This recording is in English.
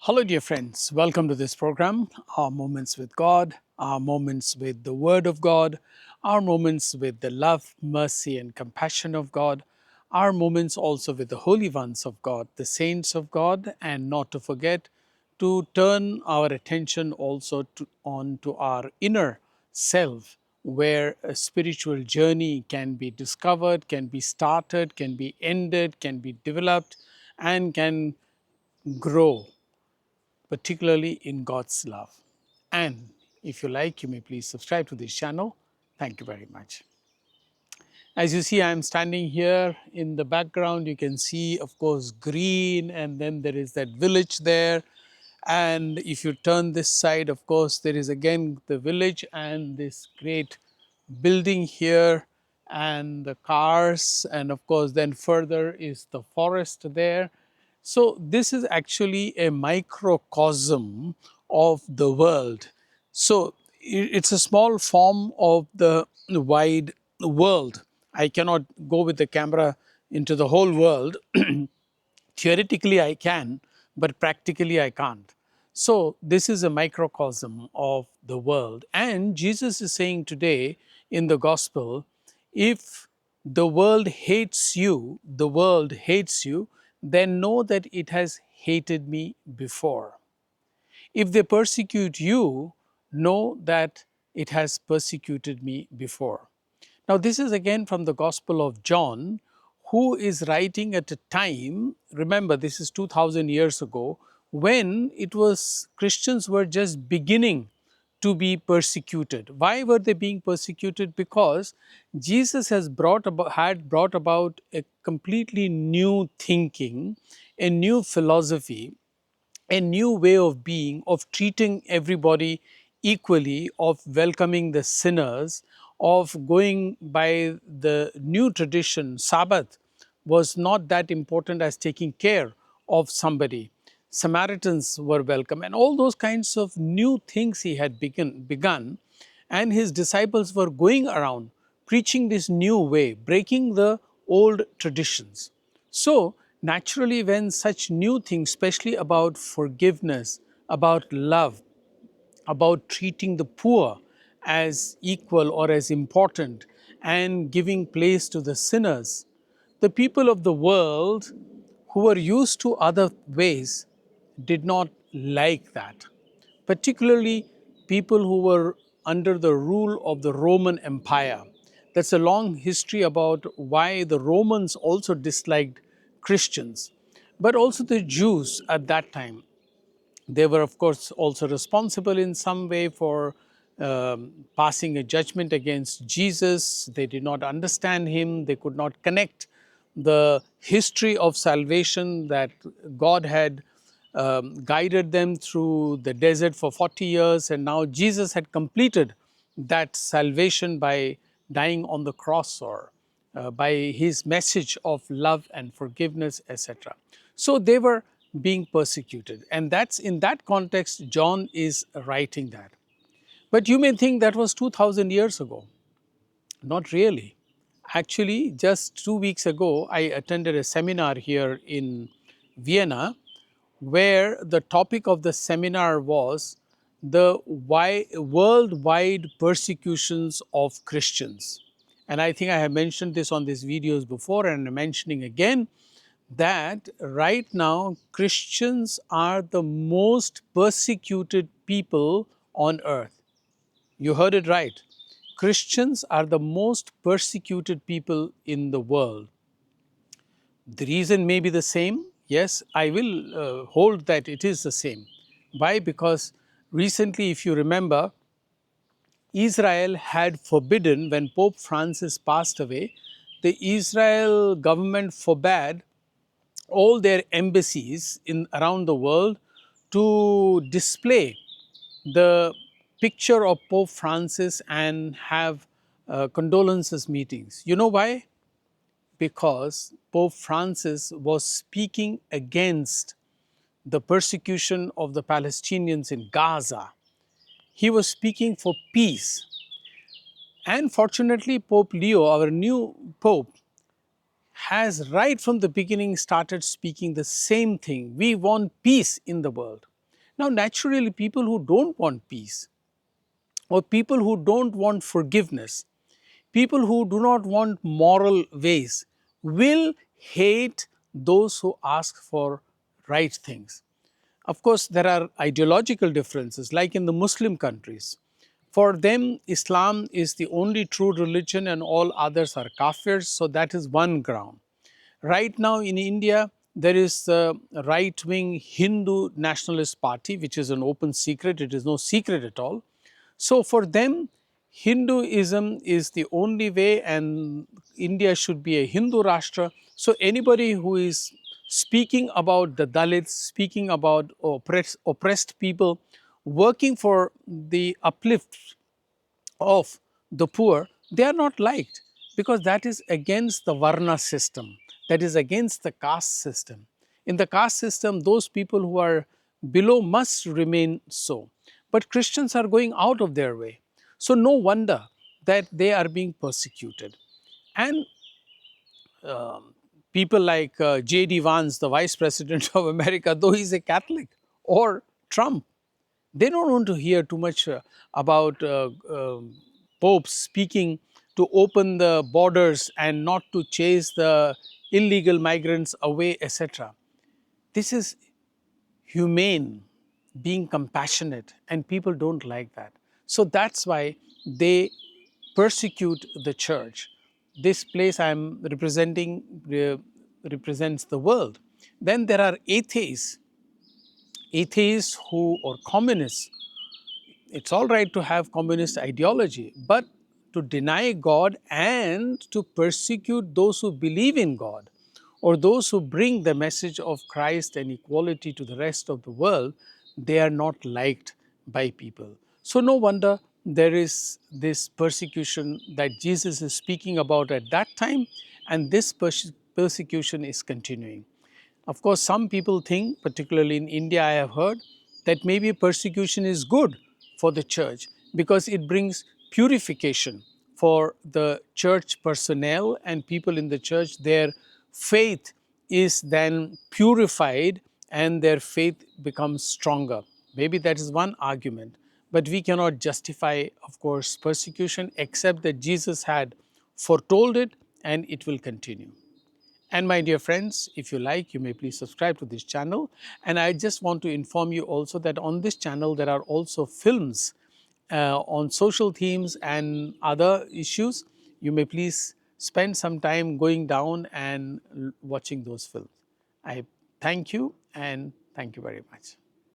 Hello, dear friends. Welcome to this program, Our Moments with God, Our Moments with the Word of God, Our Moments with the love, mercy, and compassion of God, Our Moments also with the Holy Ones of God, the Saints of God, and not to forget to turn our attention also on to our inner self, where a spiritual journey can be discovered, can be started, can be ended, can be developed, and can grow particularly in God's love. And if you like, you may please subscribe to this channel. Thank you very much. As you see, I am standing here in the background. You can see, of course, green, and then there is that village there. And if you turn this side, of course, there is again the village and this great building here and the cars, and of course, then further is the forest there. So, this is actually a microcosm of the world. So, it's a small form of the wide world. I cannot go with the camera into the whole world. Theoretically, I can, but practically, I can't. So, this is a microcosm of the world. And Jesus is saying today in the gospel, if the world hates you, then know that it has hated me before. If they persecute you, know that it has persecuted me before. Now, this is again from the Gospel of John, who is writing at a time, remember, this is 2000 years ago, when it was Christians were just beginning to be persecuted. Why were they being persecuted? Because Jesus had brought about a completely new thinking, a new philosophy, a new way of being, of treating everybody equally, of welcoming the sinners, of going by the new tradition. Sabbath was not that important as taking care of somebody. Samaritans were welcome, and all those kinds of new things he had begun, and his disciples were going around preaching this new way, breaking the old traditions. So, naturally, when such new things, especially about forgiveness, about love, about treating the poor as equal or as important, and giving place to the sinners, the people of the world who were used to other ways did not like that. Particularly people who were under the rule of the Roman Empire. That's a long history about why the Romans also disliked Christians, but also the Jews at that time. They were, of course, also responsible in some way for passing a judgment against Jesus. They did not understand him, they could not connect the history of salvation that God had guided them through the desert for 40 years, and now Jesus had completed that salvation by dying on the cross, or by his message of love and forgiveness, etc. So they were being persecuted, and that's in that context John is writing that. But you may think that was 2000 years ago. Not really. Actually, just 2 weeks ago, I attended a seminar here in Vienna, where the topic of the seminar was the worldwide persecutions of Christians. And I think I have mentioned this on these videos before, and I'm mentioning again that right now Christians are the most persecuted people on earth. You heard it right. Christians are the most persecuted people in the world. The reason may be the same. Yes, I will hold that it is the same. Why? Because recently, if you remember, Israel had forbidden, when Pope Francis passed away, the Israel government forbade all their embassies around the world to display the picture of Pope Francis and have condolences meetings. You know why? Because Pope Francis was speaking against the persecution of the Palestinians in Gaza. He was speaking for peace. And fortunately, Pope Leo, our new Pope, has right from the beginning started speaking the same thing. We want peace in the world. Now, naturally, people who don't want peace, or people who don't want forgiveness, people who do not want moral ways, will hate those who ask for right things. Of course, there are ideological differences, like in the Muslim countries. For them, Islam is the only true religion and all others are kafirs, so that is one ground. Right now in India, there is the right wing Hindu nationalist party, which is an open secret. It is no secret at all. So for them, Hinduism is the only way, and India should be a Hindu Rashtra. So anybody who is speaking about the Dalits, speaking about oppressed people, working for the uplift of the poor, they are not liked, because that is against the Varna system, that is against the caste system. In the caste system, those people who are below must remain so. But Christians are going out of their way. So, no wonder that they are being persecuted. And people like J.D. Vance, the Vice President of America, though he's a Catholic, or Trump, they don't want to hear too much about popes speaking to open the borders and not to chase the illegal migrants away, etc. This is humane, being compassionate, and people don't like that. So that's why they persecute the church. This place I'm representing represents the world. Then there are atheists who, or communists. It's all right to have communist ideology, but to deny God and to persecute those who believe in God, or those who bring the message of Christ and equality to the rest of the world, they are not liked by people. So, no wonder there is this persecution that Jesus is speaking about at that time, and this persecution is continuing. Of course, some people think, particularly in India, I have heard, that maybe persecution is good for the church because it brings purification for the church personnel and people in the church. Their faith is then purified and their faith becomes stronger. Maybe that is one argument. But we cannot justify, of course, persecution except that Jesus had foretold it and it will continue. And my dear friends, if you like, you may please subscribe to this channel. And I just want to inform you also that on this channel, there are also films on social themes and other issues. You may please spend some time going down and watching those films. I thank you, and thank you very much.